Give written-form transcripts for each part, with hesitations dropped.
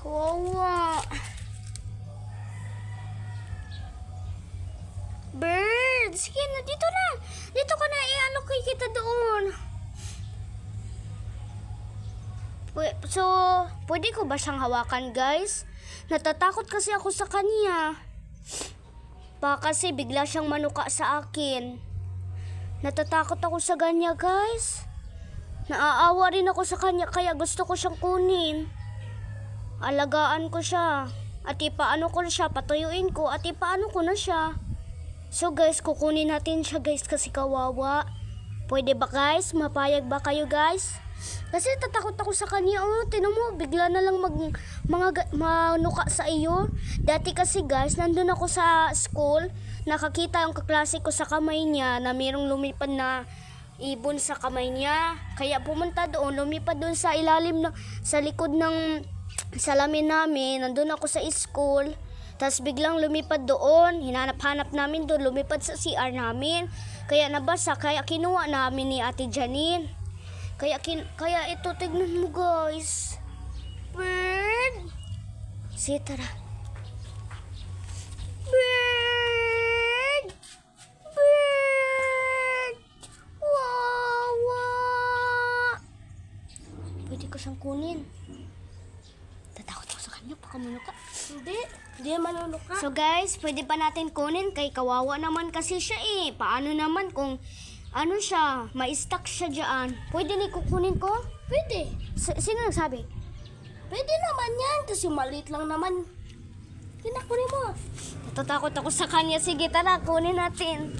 Kawawa. Bird, sige na, dito na. Dito ka na, i-allocate kita doon. So, pwede ko ba siyang hawakan, guys? Natatakot kasi ako sa kanya. Baka kasi bigla siyang manuka sa akin. Natatakot ako sa kanya, guys. Naaawa rin ako sa kanya, kaya gusto ko siyang kunin. Alagaan ko siya. At ipaano ko na siya, patuyuin ko, at ipaano ko na siya. So, guys, kukunin natin siya, guys, kasi kawawa. Pwede ba, guys? Mapayag ba kayo, guys? Kasi tatakot ako sa kanya. Oh, tinan mo, bigla na lang manuka sa iyo. Dati kasi, guys, nandun ako sa school, nakakita ang kaklase ko sa kamay niya na mayroong lumipad na ibon sa kamay niya. Kaya pumunta doon, lumipad doon sa ilalim sa likod ng salamin namin. Nandun ako sa school. Tapos biglang lumipad doon, hinanap-hanap namin doon, lumipad sa CR namin. Kaya nabasa, kaya kinuha namin ni Ate Janine. Kaya ito, tignan mo, guys. Bird. Sige, tara. Bird. Bird. Wawa. Pwede ko siyang kunin. Tatakot ako sa kanya, baka manuka. Hindi manunuka. So, guys, pwede pa natin kunin kay kawawa naman kasi siya eh. Paano naman kung ano siya, ma-stuck siya dyan. Pwede ni kukunin ko? Pwede. Sino nagsabi? Pwede naman yan, kasi maliit lang naman. Kunin mo. Natatakot ako sa kanya. Sige, tara, kunin natin.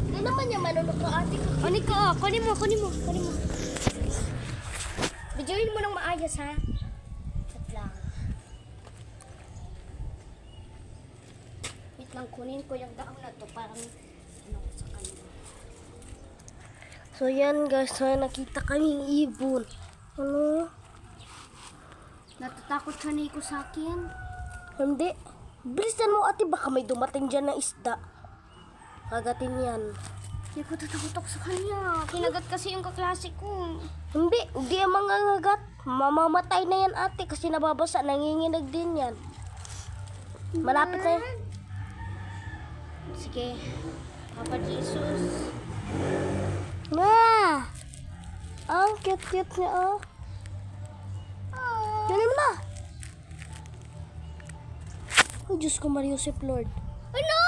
Hindi naman niya manunuka, ate. Kunin mo. Bidyoin mo ng maayos, ha? Chat lang. Wait lang, kunin ko yung daon na to. Parang, ano ko sa kanya. So yan, guys, nakita kaming ibon. Ano? Natatakot ka Nico sa akin? Hindi. Bilisan mo, ate, baka may dumating dyan na isda. Kagatin yan. Hindi ko tatakot ako sa kanya. Kinagat kasi yung kaklase ko. Hindi ang mga ngagat. Mamamatay na yan, ate, kasi nababasa, nanginginig din yan. Malapit na yan. Sige. Papa Jesus. Ang cute-cute niya, oh. Dali mo na. Oh, Diyos ko, Maria Joseph Lord. Oh, no!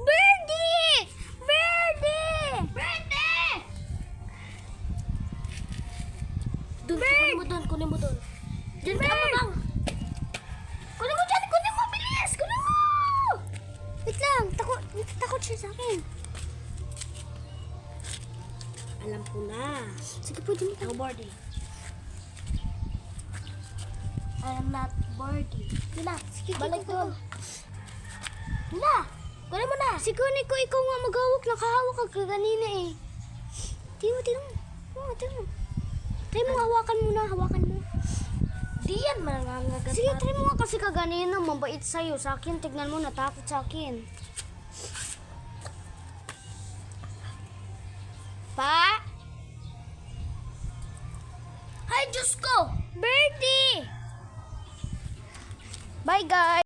Birdie! Kunin mo doon. Diyan ka mabang. Kunin mo, bilis! Kunin mo! Wait lang, takot siya sa akin. Alam ko na. Sige, pwede mo. No birdie. I'm not birdie. Hila, sige, balik doon. Hila, kunin mo na. Sige, Nico, ikaw nga maghawak. Nakahawak ka kanina eh. Tingnan mo. Try mo, hawakan mo. Di yan, mangangagat. Sige, try mo nga kasi kaganina. Mabait sa'yo. Sa akin, tignan mo, natakot sa akin. Pa? Ay, Diyos ko! Birdie! Bye, guys!